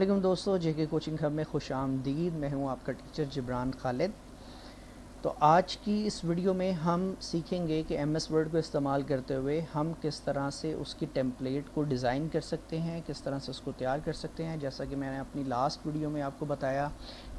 वालेकुम दोस्तों, जेके coaching hub में खुश आमदीद। मैं हूं आपका टीचर जिब्रान खालिद। तो आज की इस वीडियो में हम सीखेंगे कि एमएस वर्ड को इस्तेमाल करते हुए हम किस तरह से उसकी टेम्पलेट को डिज़ाइन कर सकते हैं, किस तरह से उसको तैयार कर सकते हैं। जैसा कि मैंने अपनी लास्ट वीडियो में आपको बताया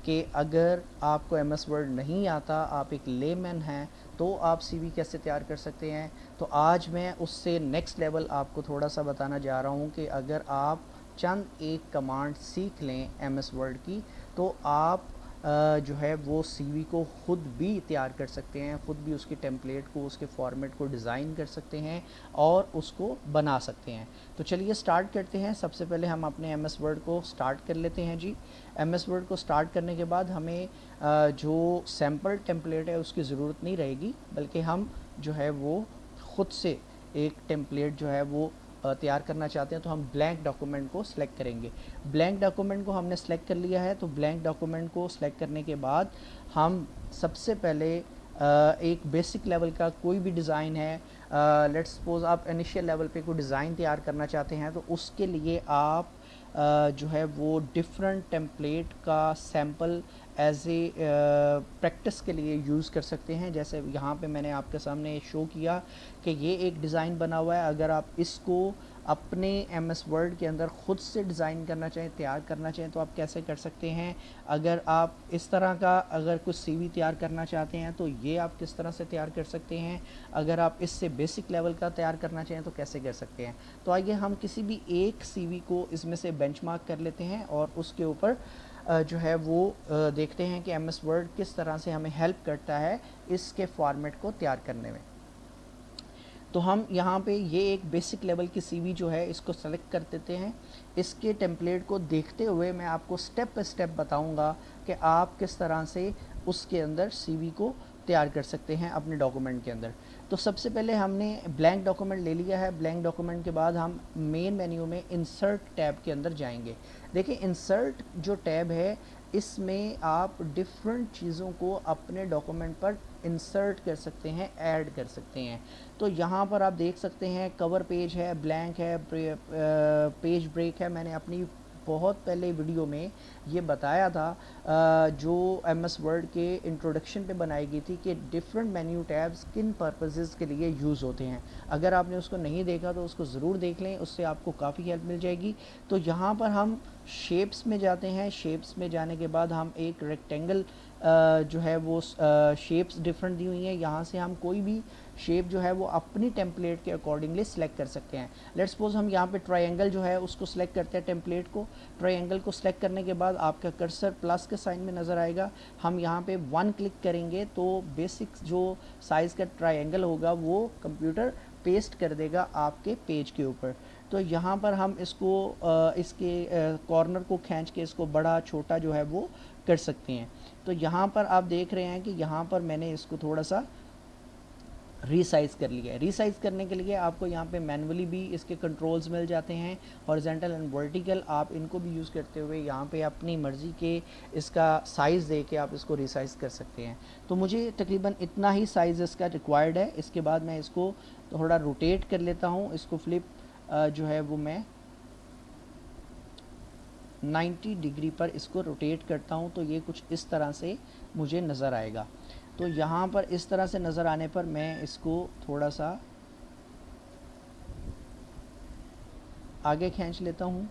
कि अगर आपको एमएस वर्ड नहीं आता, आप एक लेमैन हैं, तो आप सीवी कैसे तैयार कर सकते हैं। तो आज मैं उससे नेक्स्ट लेवल आपको थोड़ा सा बताना जा रहा हूँ कि अगर आप चंद एक कमांड सीख लें एमएस वर्ड की, तो आप जो है वो सीवी को ख़ुद भी तैयार कर सकते हैं, ख़ुद भी उसकी टेम्पलेट को, उसके फॉर्मेट को डिज़ाइन कर सकते हैं और उसको बना सकते हैं। तो चलिए स्टार्ट करते हैं। सबसे पहले हम अपने एमएस वर्ड को स्टार्ट कर लेते हैं जी। एमएस वर्ड को स्टार्ट करने के बाद हमें जो सैम्पल टेम्पलेट है उसकी ज़रूरत नहीं रहेगी, बल्कि हम जो है वो ख़ुद से एक टेम्पलेट जो है वो तैयार करना चाहते हैं। तो हम ब्लैंक डॉक्यूमेंट को सिलेक्ट करेंगे। ब्लैंक डॉक्यूमेंट को हमने सेलेक्ट कर लिया है। तो ब्लैंक डॉक्यूमेंट को सिलेक्ट करने के बाद हम सबसे पहले एक बेसिक लेवल का कोई भी डिज़ाइन है, लेट्स सपोज आप इनिशियल लेवल पे कोई डिज़ाइन तैयार करना चाहते हैं, तो उसके लिए आप जो है वो डिफरेंट टेम्पलेट का सैम्पल एज ए प्रैक्टिस के लिए यूज़ कर सकते हैं। जैसे यहाँ पे मैंने आपके सामने शो किया कि ये एक डिज़ाइन बना हुआ है। अगर आप इसको अपने एमएस वर्ड के अंदर ख़ुद से डिज़ाइन करना चाहें, तैयार करना चाहें, तो आप कैसे कर सकते हैं। अगर आप इस तरह का अगर कुछ सीवी तैयार करना चाहते हैं तो ये आप किस तरह से तैयार कर सकते हैं। अगर आप इससे बेसिक लेवल का तैयार करना चाहें तो कैसे कर सकते हैं। तो आइए हम किसी भी एक सीवी को इसमें से बेंचमार्क कर लेते हैं और उसके ऊपर जो है वो देखते हैं कि एमएस वर्ड किस तरह से हमें हेल्प करता है इसके फॉर्मेट को तैयार करने में। तो हम यहाँ पे ये एक बेसिक लेवल की सीवी जो है इसको सेलेक्ट कर देते हैं। इसके टेम्पलेट को देखते हुए मैं आपको स्टेप बाय स्टेप बताऊँगा कि आप किस तरह से उसके अंदर सीवी को तैयार कर सकते हैं अपने डॉक्यूमेंट के अंदर। तो सबसे पहले हमने ब्लैंक डॉक्यूमेंट ले लिया है। ब्लैंक डॉक्यूमेंट के बाद हम मेन मेन्यू में इंसर्ट टैब के अंदर जाएंगे। देखिए इंसर्ट जो टैब है, इसमें आप डिफरेंट चीज़ों को अपने डॉक्यूमेंट पर इंसर्ट कर सकते हैं, ऐड कर सकते हैं। तो यहाँ पर आप देख सकते हैं कवर पेज है, ब्लैंक है, पेज ब्रेक है। मैंने अपनी बहुत पहले वीडियो में ये बताया था जो एमएस वर्ड के इंट्रोडक्शन पे बनाई गई थी कि डिफरेंट मेन्यू टैब्स किन पर्पसेस के लिए यूज़ होते हैं। अगर आपने उसको नहीं देखा तो उसको ज़रूर देख लें, उससे आपको काफ़ी हेल्प मिल जाएगी। तो यहाँ पर हम शेप्स में जाते हैं। शेप्स में जाने के बाद हम एक रेक्टेंगल जो है वो शेप्स डिफरेंट दी हुई हैं। यहाँ से हम कोई भी शेप जो है वो अपनी टेम्पलेट के अकॉर्डिंगली सिलेक्ट कर सकते हैं। लेट्स सपोज हम यहाँ पे ट्रायंगल जो है उसको सिलेक्ट करते हैं टेम्पलेट को। ट्रायंगल को सिलेक्ट करने के बाद आपका कर्सर प्लस के साइन में नज़र आएगा। हम यहाँ पे 1 क्लिक करेंगे तो बेसिक जो साइज़ का ट्रायंगल होगा वो कंप्यूटर पेस्ट कर देगा आपके पेज के ऊपर। तो यहाँ पर हम इसको इसके कॉर्नर को खींच के इसको बड़ा छोटा जो है वो कर सकते हैं। तो यहाँ पर आप देख रहे हैं कि यहाँ पर मैंने इसको थोड़ा सा रीसाइज़ कर लिया है। रीसाइज़ करने के लिए आपको यहाँ पे मैनुअली भी इसके कंट्रोल्स मिल जाते हैं, हॉरिजॉन्टल एंड वर्टिकल। आप इनको भी यूज़ करते हुए यहाँ पे अपनी मर्ज़ी के इसका साइज़ दे के आप इसको रीसाइज़ कर सकते हैं। तो मुझे तकरीबन इतना ही साइज़ इसका रिक्वायर्ड है। इसके बाद मैं इसको थोड़ा रोटेट कर लेता हूँ। इसको फ्लिप जो है वो मैं 90 डिग्री पर इसको रोटेट करता हूँ, तो ये कुछ इस तरह से मुझे नज़र आएगा। तो यहाँ पर इस तरह से नज़र आने पर मैं इसको थोड़ा सा आगे खींच लेता हूँ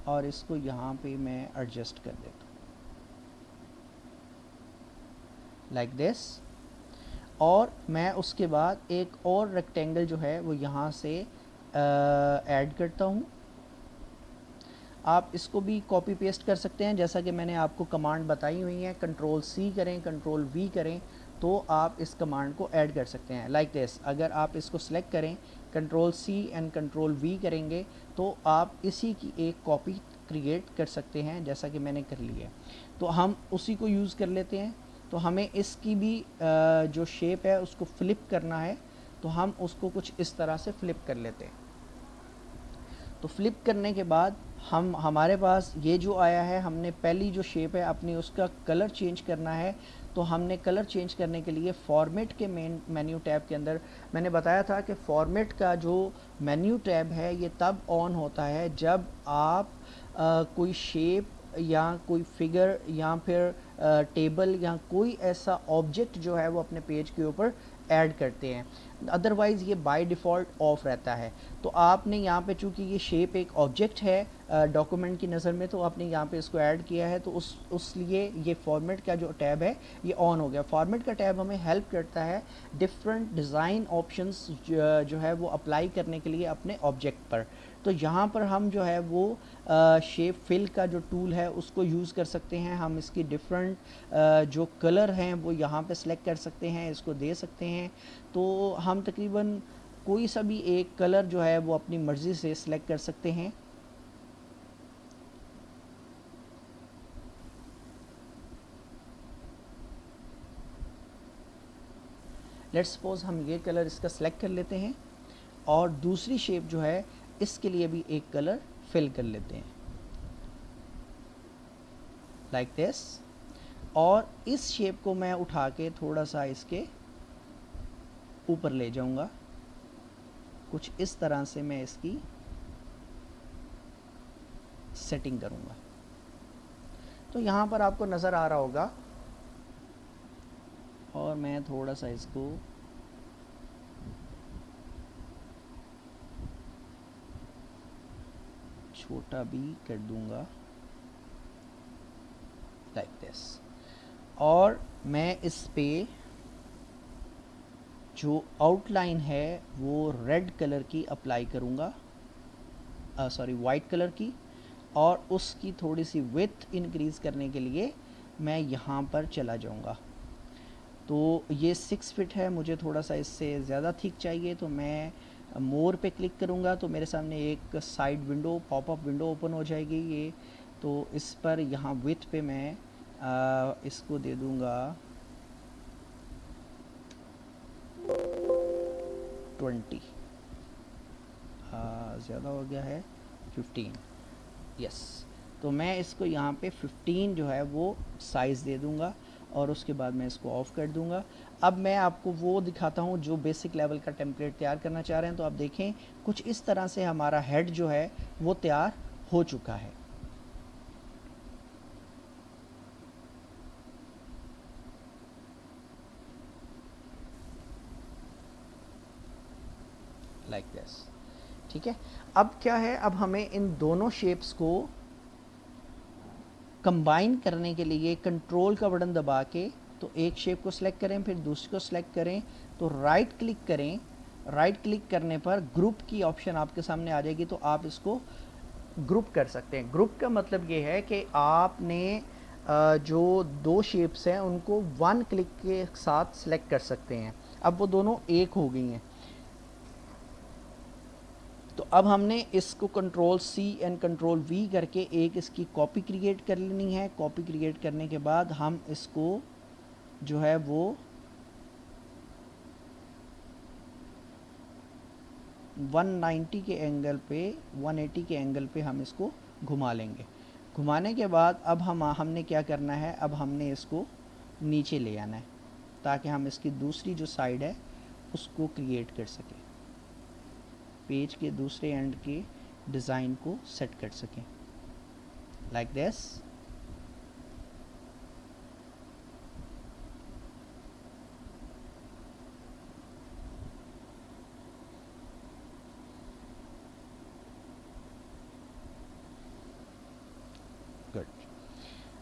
और इसको यहाँ पे मैं एडजस्ट कर देता हूँ लाइक दिस। और मैं उसके बाद एक और रेक्टेंगल जो है वो यहाँ से ऐड करता हूँ। आप इसको भी कॉपी पेस्ट कर सकते हैं, जैसा कि मैंने आपको कमांड बताई हुई है। कंट्रोल सी करें, कंट्रोल वी करें तो आप इस कमांड को ऐड कर सकते हैं लाइक दिस। अगर आप इसको सेलेक्ट करें, control C and control V करेंगे तो आप इसी की एक कॉपी क्रिएट कर सकते हैं, जैसा कि मैंने कर लिया है। तो हम उसी को यूज़ कर लेते हैं। तो हमें इसकी भी जो शेप है उसको फ्लिप करना है, तो हम उसको कुछ इस तरह से फ्लिप कर लेते हैं। तो फ्लिप करने के बाद हमारे पास ये जो आया है, हमने पहली जो शेप है अपनी उसका कलर चेंज करना है। तो हमने कलर चेंज करने के लिए फॉर्मेट के मेन्यू टैब के अंदर मैंने बताया था कि फॉर्मेट का जो मेन्यू टैब है ये तब ऑन होता है जब आप कोई शेप या कोई फिगर या फिर टेबल या कोई ऐसा ऑब्जेक्ट जो है वो अपने पेज के ऊपर ऐड करते हैं, अदरवाइज़ ये बाय डिफ़ॉल्ट ऑफ रहता है। तो आपने यहाँ पे चूँकि ये शेप एक ऑब्जेक्ट है डॉक्यूमेंट की नज़र में, तो आपने यहाँ पे इसको ऐड किया है, तो उस लिए ये फॉर्मेट का जो टैब है ये ऑन हो गया। फॉर्मेट का टैब हमें हेल्प करता है डिफरेंट डिज़ाइन ऑप्शंस जो है वो अप्लाई करने के लिए अपने ऑब्जेक्ट पर। तो यहाँ पर हम जो है वो शेप फिल का जो टूल है उसको यूज़ कर सकते हैं। हम इसकी डिफरेंट जो कलर हैं वो यहाँ पे सिलेक्ट कर सकते हैं, इसको दे सकते हैं। तो हम तकरीबन कोई सा भी एक कलर जो है वो अपनी मर्ज़ी से सिलेक्ट कर सकते हैं। लेट्स सपोज हम ये कलर इसका सिलेक्ट कर लेते हैं और दूसरी शेप जो है इसके लिए भी एक कलर फिल कर लेते हैं लाइक दिस। और इस शेप को मैं उठा के थोड़ा सा इसके ऊपर ले जाऊंगा, कुछ इस तरह से मैं इसकी सेटिंग करूंगा। तो यहाँ पर आपको नज़र आ रहा होगा, और मैं थोड़ा सा इसको छोटा भी कर दूंगा लाइक दिस। और मैं इस पे जो आउटलाइन है वो रेड कलर की अप्लाई करूंगा, सॉरी वाइट कलर की, और उसकी थोड़ी सी विड्थ इंक्रीज़ करने के लिए मैं यहाँ पर चला जाऊँगा। तो ये 6 फीट है, मुझे थोड़ा सा इससे ज़्यादा थिक चाहिए, तो मैं मोर पे क्लिक करूँगा तो मेरे सामने एक side window, popup window open हो जाएगी ये। तो इस पर यहाँ विड्थ पे मैं इसको दे दूँगा 20, ज़्यादा हो गया है 15, यस। तो मैं इसको यहाँ पे 15 जो है वो साइज़ दे दूँगा और उसके बाद मैं इसको ऑफ़ कर दूँगा। अब मैं आपको वो दिखाता हूँ जो बेसिक लेवल का टेम्पलेट तैयार करना चाह रहे हैं। तो आप देखें कुछ इस तरह से हमारा हेड जो है वो तैयार हो चुका है। लाइक दिस, ठीक है। अब क्या है, अब हमें इन दोनों शेप्स को कंबाइन करने के लिए कंट्रोल का बटन दबा के, तो एक शेप को सिलेक्ट करें, फिर दूसरी को सिलेक्ट करें, तो राइट क्लिक करें। राइट क्लिक करने पर ग्रुप की ऑप्शन आपके सामने आ जाएगी, तो आप इसको ग्रुप कर सकते हैं। ग्रुप का मतलब ये है कि आपने जो दो शेप्स हैं उनको वन क्लिक के साथ सिलेक्ट कर सकते हैं। अब वो दोनों एक हो गई हैं। तो अब हमने इसको control C and control V करके एक इसकी कॉपी क्रिएट कर लेनी है। कॉपी क्रिएट करने के बाद हम इसको जो है वो 190 के एंगल पे, 180 के एंगल पे हम इसको घुमा लेंगे। घुमाने के बाद अब हमने क्या करना है, अब हमने इसको नीचे ले आना है ताकि हम इसकी दूसरी जो साइड है उसको क्रिएट कर सकें, पेज के दूसरे एंड के डिज़ाइन को सेट कर सकें लाइक दिस। गुड।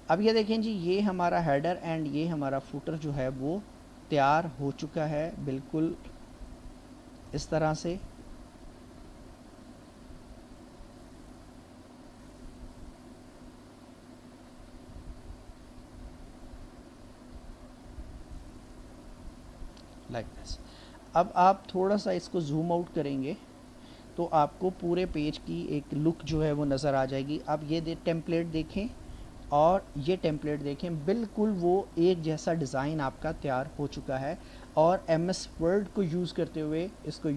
अब ये देखें जी, ये हमारा हेडर एंड ये हमारा फुटर जो है वो तैयार हो चुका है बिल्कुल इस तरह से। Like this. अब आप थोड़ा सा इसको जूम आउट करेंगे तो आपको पूरे पेज की एक लुक जो है वो नज़र आ जाएगी। आप ये टेम्पलेट देखें और ये टेम्पलेट देखें, बिल्कुल वो एक जैसा डिज़ाइन आपका तैयार हो चुका है। और MS वर्ड को यूज़ करते हुए इसको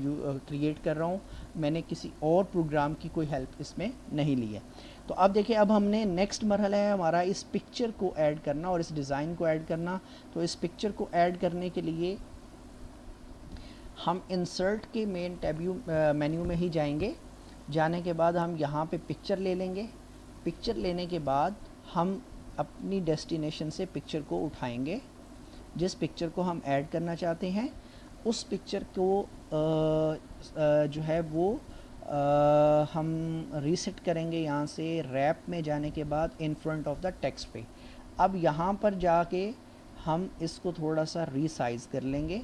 क्रिएट कर रहा हूँ, मैंने किसी और प्रोग्राम की कोई हेल्प इसमें नहीं ली है। तो अब देखिए, अब हमने नेक्स्ट मरहला है हमारा इस पिक्चर को ऐड करना और इस डिज़ाइन को ऐड करना। तो इस पिक्चर को ऐड करने के लिए हम इंसर्ट के मेन मेन्यू में ही जाएंगे। जाने के बाद हम यहाँ पे पिक्चर ले लेंगे पिक्चर लेने के बाद हम अपनी डेस्टिनेशन से पिक्चर को उठाएंगे। जिस पिक्चर को हम ऐड करना चाहते हैं उस पिक्चर को जो है वो हम रीसेट करेंगे यहाँ से रैप में जाने के बाद in front of the text पे। अब यहाँ पर जाके हम इसको थोड़ा सा रीसाइज कर लेंगे,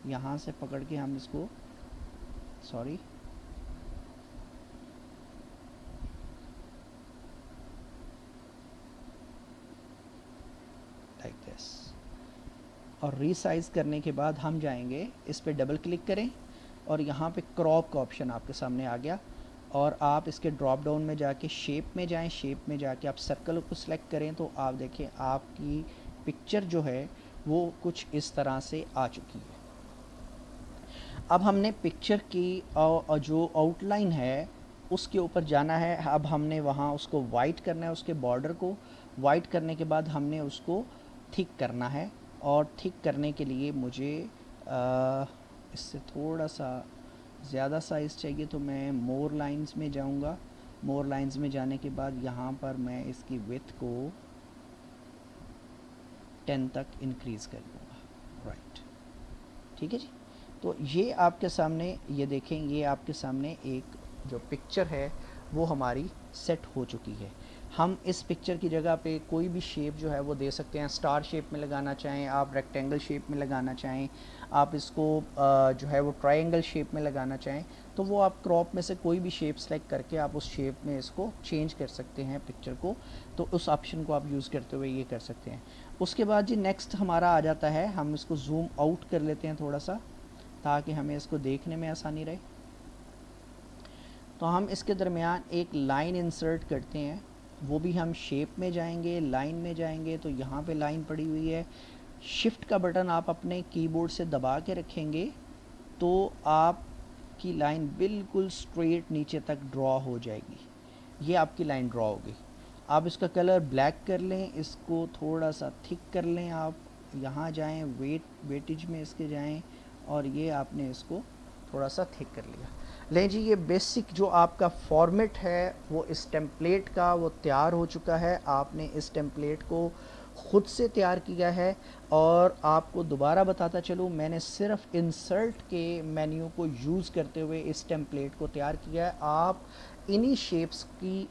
यहाँ से पकड़ के हम इसको सॉरी लाइक दिस। और रीसाइज करने के बाद हम जाएंगे, इस पर डबल क्लिक करें और यहाँ पे क्रॉप का ऑप्शन आपके सामने आ गया और आप इसके ड्रॉप डाउन में जाके शेप में जाएं। शेप में जाके आप सर्कल को सिलेक्ट करें तो आप देखें आपकी पिक्चर जो है वो कुछ इस तरह से आ चुकी है। अब हमने पिक्चर की जो आउटलाइन है उसके ऊपर जाना है। अब हमने वहाँ उसको वाइट करना है, उसके बॉर्डर को वाइट करने के बाद हमने उसको थिक करना है। और थिक करने के लिए मुझे इससे थोड़ा सा ज़्यादा साइज़ चाहिए तो मैं मोर लाइंस में जाऊंगा। मोर लाइंस में जाने के बाद यहाँ पर मैं इसकी विड्थ को 10 तक इंक्रीज़ कर दूँगा। राइट, ठीक है जी। तो ये आपके सामने, ये देखें, ये आपके सामने एक जो पिक्चर है वो हमारी सेट हो चुकी है। हम इस पिक्चर की जगह पे कोई भी शेप जो है वो दे सकते हैं। स्टार शेप में लगाना चाहें आप, रेक्टेंगल शेप में लगाना चाहें आप, इसको जो है वो ट्रायंगल शेप में लगाना चाहें तो वो आप क्रॉप में से कोई भी शेप सेलेक्ट करके आप उस शेप में इसको चेंज कर सकते हैं पिक्चर को। तो उस ऑप्शन को आप यूज़ करते हुए ये कर सकते हैं। उसके बाद जी नेक्स्ट हमारा आ जाता है, हम इसको जूम आउट कर लेते हैं थोड़ा सा ताकि हमें इसको देखने में आसानी रहे। तो हम इसके दरमियान एक लाइन इंसर्ट करते हैं, वो भी हम शेप में जाएंगे, लाइन में जाएंगे तो यहाँ पे लाइन पड़ी हुई है। शिफ्ट का बटन आप अपने कीबोर्ड से दबा के रखेंगे तो आपकी लाइन बिल्कुल स्ट्रेट नीचे तक ड्रॉ हो जाएगी। ये आपकी लाइन ड्रॉ होगी। आप इसका कलर ब्लैक कर लें, इसको थोड़ा सा थिक कर लें। आप यहाँ जाएं, वेटेज में इसके जाएं और ये आपने इसको थोड़ा सा थिक कर लिया। लें जी, ये बेसिक जो आपका फॉर्मेट है वो इस टेम्पलेट का वो तैयार हो चुका है। आपने इस टेम्पलेट को ख़ुद से तैयार किया है और आपको दोबारा बताता चलूँ, मैंने सिर्फ इंसर्ट के मेन्यू को यूज़ करते हुए इस टेम्पलेट को तैयार किया है। आप इन्हीं शेप्स की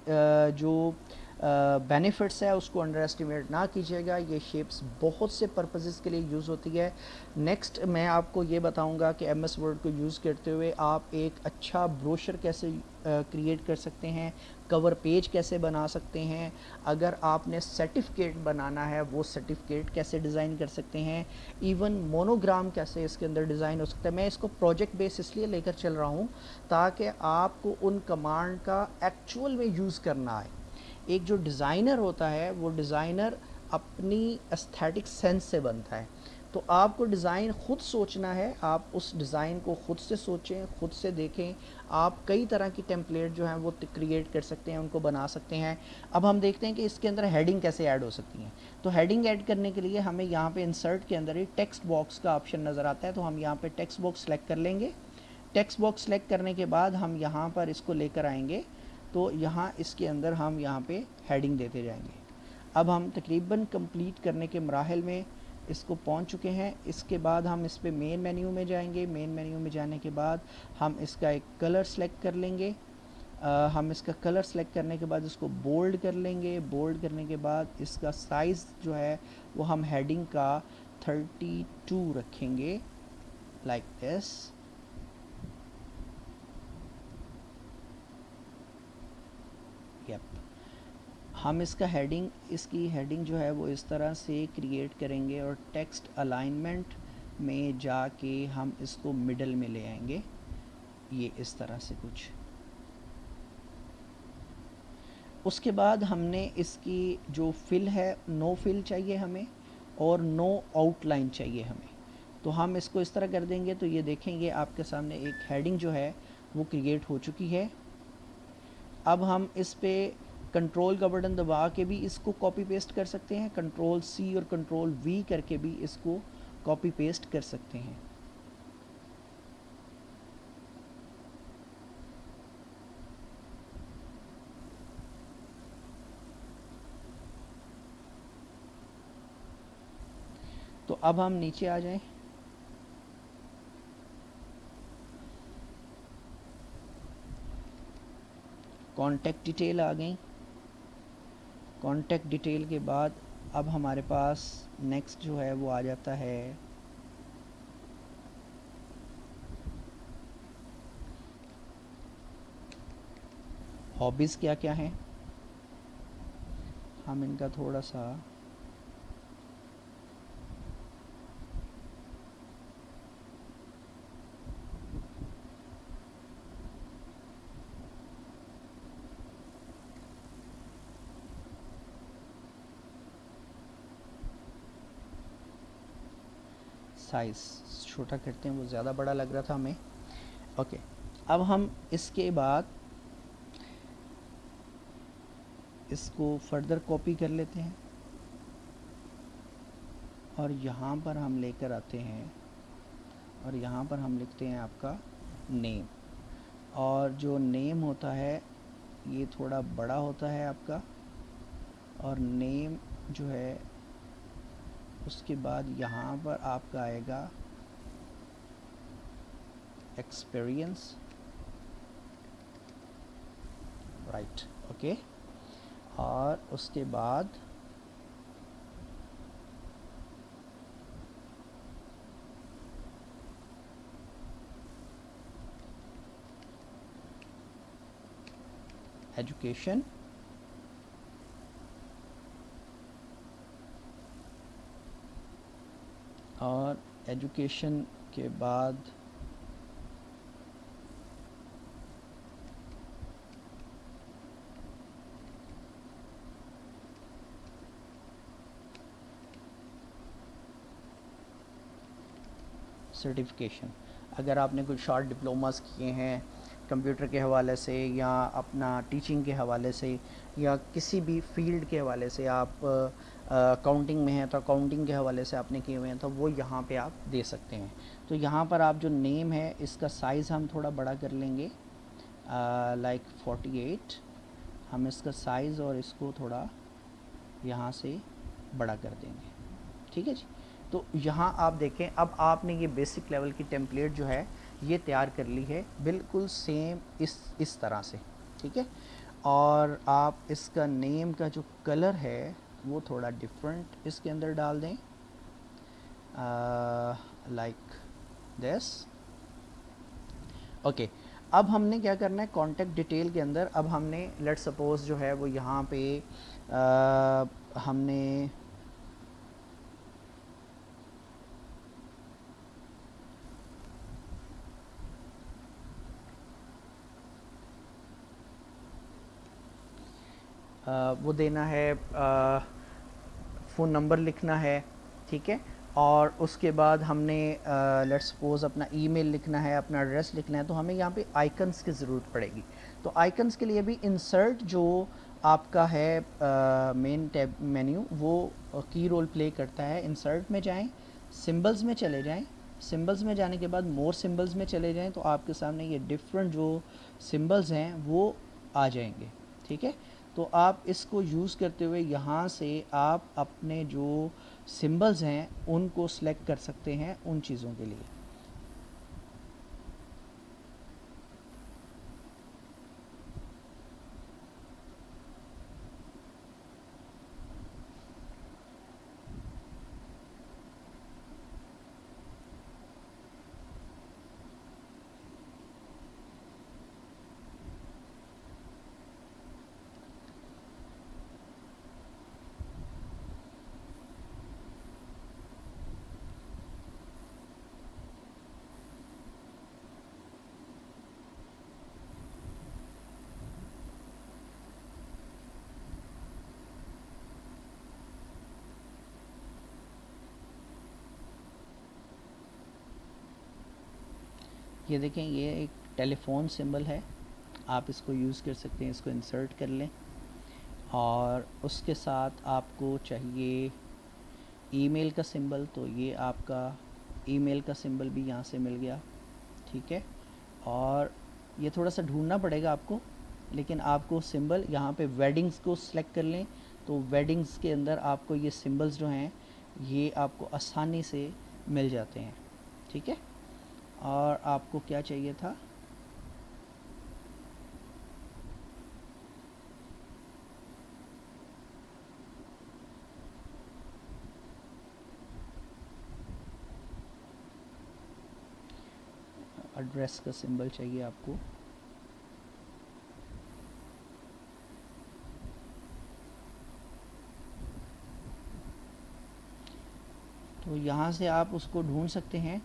जो बेनिफिट्स है उसको अंडर एस्टिमेट ना कीजिएगा। ये शेप्स बहुत से पर्पसेस के लिए यूज़ होती है। नेक्स्ट मैं आपको ये बताऊंगा कि एमएस वर्ड को यूज़ करते हुए आप एक अच्छा ब्रोशर कैसे क्रिएट कर सकते हैं, कवर पेज कैसे बना सकते हैं, अगर आपने सर्टिफिकेट बनाना है वो सर्टिफिकेट कैसे डिज़ाइन कर सकते हैं, इवन मोनोग्राम कैसे इसके अंदर डिज़ाइन हो सकता है। मैं इसको प्रोजेक्ट बेस इसलिए लेकर चल रहा हूँ ताकि आपको उन कमांड का एक्चुअल में यूज़ करना आए। एक जो डिज़ाइनर होता है वो डिज़ाइनर अपनी एस्थेटिक सेंस से बनता है। तो आपको डिज़ाइन ख़ुद सोचना है, आप उस डिज़ाइन को ख़ुद से सोचें, ख़ुद से देखें। आप कई तरह की टेम्पलेट जो हैं वो क्रिएट कर सकते हैं, उनको बना सकते हैं। अब हम देखते हैं कि इसके अंदर हेडिंग कैसे ऐड हो सकती हैं। तो हेडिंग ऐड करने के लिए हमें यहाँ पे इंसर्ट के अंदर ही टेक्स्ट बॉक्स का ऑप्शन नज़र आता है। तो हम यहाँ पे टेक्स्ट बॉक्स सेलेक्ट कर लेंगे। टेक्स्ट बॉक्स सेलेक्ट करने के बाद हम यहाँ पर इसको लेकर आएंगे तो यहाँ इसके अंदर हम यहाँ पे हेडिंग देते जाएंगे। अब हम तकरीबन कंप्लीट करने के मराहल में इसको पहुँच चुके हैं। इसके बाद हम इस पे मेन मेन्यू में जाएंगे। मेन मेन्यू में जाने के बाद हम इसका एक कलर सेलेक्ट कर लेंगे। हम इसका कलर सेलेक्ट करने के बाद इसको बोल्ड कर लेंगे। बोल्ड करने के बाद इसका साइज़ जो है वो हम हेडिंग का 32 रखेंगे, लाइक दिस। हम इसकी हेडिंग जो है वो इस तरह से क्रिएट करेंगे और टेक्स्ट अलाइनमेंट में जाके हम इसको मिडल में ले आएंगे, ये इस तरह से कुछ। उसके बाद हमने इसकी जो फिल है, नो फिल चाहिए हमें और नो आउटलाइन चाहिए हमें। तो हम इसको इस तरह कर देंगे तो ये देखेंगे आपके सामने एक हेडिंग जो है वो क्रिएट हो चुकी है। अब हम इस पे कंट्रोल का बटन दबा के भी इसको कॉपी पेस्ट कर सकते हैं, कंट्रोल C और कंट्रोल V करके भी इसको कॉपी पेस्ट कर सकते हैं। तो अब हम नीचे आ जाएं, कॉन्टैक्ट डिटेल आ गई। कॉन्टैक्ट डिटेल के बाद अब हमारे पास नेक्स्ट जो है वो आ जाता है हॉबीज़ क्या क्या हैं। हम इनका थोड़ा सा साइज़ छोटा करते हैं, वो ज़्यादा बड़ा लग रहा था हमें। ओके, अब हम इसके बाद इसको फर्दर कॉपी कर लेते हैं और यहाँ पर हम लेकर आते हैं और यहाँ पर हम लिखते हैं आपका नेम। और जो नेम होता है ये थोड़ा बड़ा होता है आपका, और नेम जो है उसके बाद यहाँ पर आपका आएगा एक्सपीरियंस, राइट, ओके। और उसके बाद एजुकेशन, और एजुकेशन के बाद सर्टिफिकेशन। अगर आपने कुछ शॉर्ट डिप्लोमास किए हैं कंप्यूटर के हवाले से या अपना टीचिंग के हवाले से या किसी भी फील्ड के हवाले से, आप अकाउंटिंग में हैं तो अकाउंटिंग के हवाले से आपने किए हुए हैं, तो वो यहाँ पे आप दे सकते हैं। तो यहाँ पर आप जो नेम है इसका साइज़ हम थोड़ा बड़ा कर लेंगे, लाइक 48। हम इसका साइज़ और इसको थोड़ा यहाँ से बड़ा कर देंगे, ठीक है जी। तो यहाँ आप देखें, अब आपने ये बेसिक लेवल की टेम्पलेट जो है ये तैयार कर ली है, बिल्कुल सेम इस तरह से, ठीक है। और आप इसका नेम का जो कलर है वो थोड़ा डिफरेंट इसके अंदर डाल दें, लाइक दिस, ओके। अब हमने क्या करना है, कॉन्टैक्ट डिटेल के अंदर अब हमने लेट सपोज जो है वो यहाँ पे हमने वो देना है, फ़ोन नंबर लिखना है, ठीक है। और उसके बाद हमने लेट्स सपोज अपना ईमेल लिखना है, अपना एड्रेस लिखना है, तो हमें यहाँ पे आइकन्स की ज़रूरत पड़ेगी। तो आइकन्स के लिए भी इंसर्ट जो आपका है मेन टैब मेन्यू, वो की रोल प्ले करता है। इंसर्ट में जाएं, सिंबल्स में चले जाएं, सिंबल्स में जाने के बाद मोर सिंबल्स में चले जाएं, तो आपके सामने ये डिफरेंट जो सिंबल्स हैं वो आ जाएंगे, ठीक है। तो आप इसको यूज़ करते हुए यहाँ से आप अपने जो सिंबल्स हैं उनको सेलेक्ट कर सकते हैं उन चीज़ों के लिए। ये देखें, ये एक टेलीफोन सिंबल है, आप इसको यूज़ कर सकते हैं, इसको इंसर्ट कर लें। और उसके साथ आपको चाहिए ईमेल का सिंबल, तो ये आपका ईमेल का सिंबल भी यहाँ से मिल गया, ठीक है। और ये थोड़ा सा ढूंढना पड़ेगा आपको, लेकिन आपको सिंबल यहाँ पे वेडिंग्स को सिलेक्ट कर लें, तो वेडिंग्स के अंदर आपको ये सिंबल्स जो हैं ये आपको आसानी से मिल जाते हैं, ठीक है। और आपको क्या चाहिए था, एड्रेस का सिंबल चाहिए आपको। तो यहाँ से आप उसको ढूंढ सकते हैं।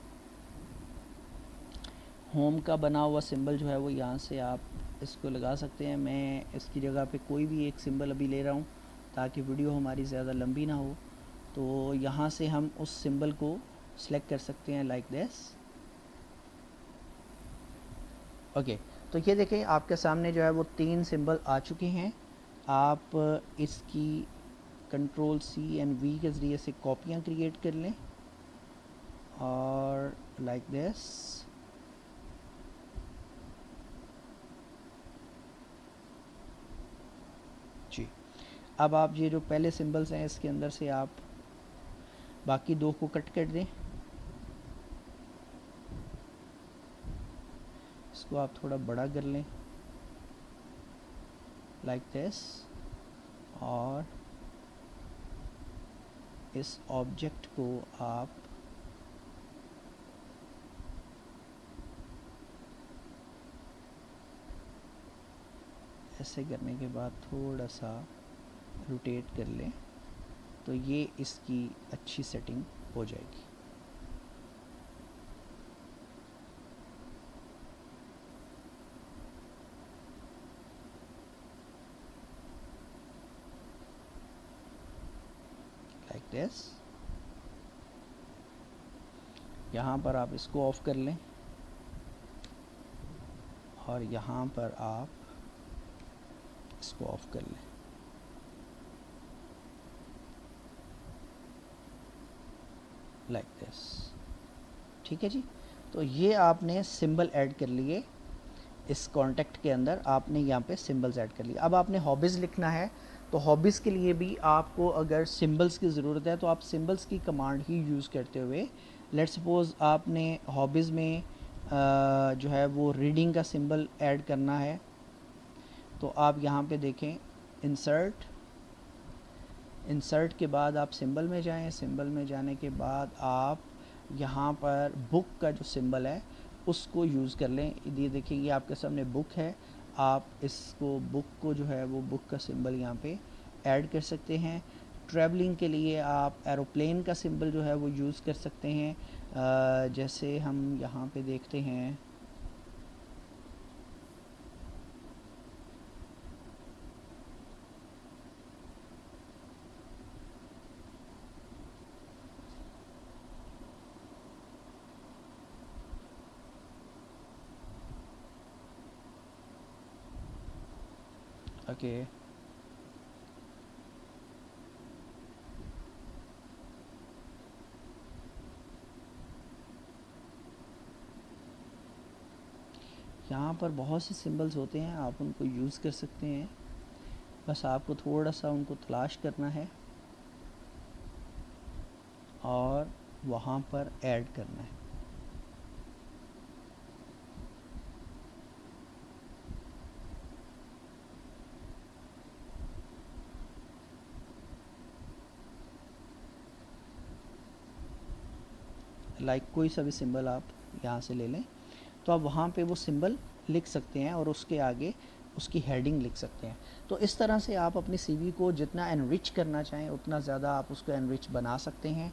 होम का बना हुआ सिंबल जो है वो यहाँ से आप इसको लगा सकते हैं। मैं इसकी जगह पे कोई भी एक सिंबल अभी ले रहा हूँ ताकि वीडियो हमारी ज़्यादा लंबी ना हो। तो यहाँ से हम उस सिंबल को सिलेक्ट कर सकते हैं लाइक दिस। ओके, तो ये देखें आपके सामने जो है वो 3 सिंबल आ चुके हैं। आप इसकी Ctrl+C+V के ज़रिए से कॉपियाँ क्रिएट कर लें और लाइक दिस। जी, अब आप ये जो पहले सिंबल्स हैं इसके अंदर से आप बाकी 2 को कट कर दें। इसको आप थोड़ा बड़ा कर लें लाइक दिस और इस ऑब्जेक्ट को आप ऐसे करने के बाद थोड़ा सा रोटेट कर लें तो ये इसकी अच्छी सेटिंग हो जाएगी। Like this. यहाँ पर आप इसको ऑफ कर लें और यहाँ पर आप इसको ऑफ कर लें। लाइक दिस, ठीक है जी। तो ये आपने सिंबल ऐड कर लिए इस कॉन्टेक्ट के अंदर, आपने यहाँ पे सिंबल्स ऐड कर लिए। अब आपने हॉबीज़ लिखना है तो हॉबीज़ के लिए भी आपको अगर सिंबल्स की ज़रूरत है तो आप सिंबल्स की कमांड ही यूज़ करते हुए, लेट्स सपोज़ आपने हॉबीज़ में जो है वो रीडिंग का सिंबल ऐड करना है तो आप यहाँ पे देखें इंसर्ट के बाद आप सिंबल में जाएं। सिंबल में जाने के बाद आप यहाँ पर बुक का जो सिंबल है उसको यूज़ कर लें। ये देखिए ये आपके सामने बुक है, आप इसको बुक को जो है वो बुक का सिंबल यहाँ पे ऐड कर सकते हैं। ट्रैवलिंग के लिए आप एरोप्लेन का सिंबल जो है वो यूज़ कर सकते हैं। जैसे हम यहाँ पे देखते हैं ओके यहाँ पर बहुत से सिंबल्स होते हैं, आप उनको यूज़ कर सकते हैं। बस आपको थोड़ा सा उनको तलाश करना है और वहाँ पर ऐड करना है। लाइक कोई सा भी सिंबल आप यहाँ से ले लें तो आप वहाँ पे वो सिंबल लिख सकते हैं और उसके आगे उसकी हेडिंग लिख सकते हैं। तो इस तरह से आप अपनी सीवी को जितना एनरिच करना चाहें उतना ज़्यादा आप उसको एनरिच बना सकते हैं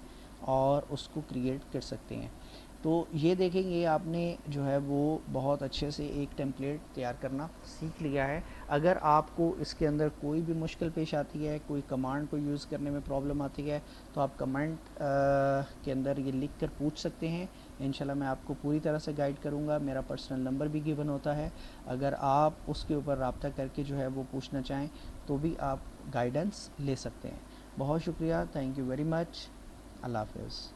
और उसको क्रिएट कर सकते हैं। तो ये देखेंगे आपने जो है वो बहुत अच्छे से एक टेम्पलेट तैयार करना सीख लिया है। अगर आपको इसके अंदर कोई भी मुश्किल पेश आती है, कोई कमांड को यूज़ करने में प्रॉब्लम आती है तो आप कमेंट के अंदर ये लिख कर पूछ सकते हैं। इंशाल्लाह मैं आपको पूरी तरह से गाइड करूँगा। मेरा पर्सनल नंबर भी गिवन होता है, अगर आप उसके ऊपर रब्ता करके जो है वो पूछना चाहें तो भी आप गाइडेंस ले सकते हैं। बहुत शुक्रिया, थैंक यू वेरी मच, अल्लाह हाफ़िज़।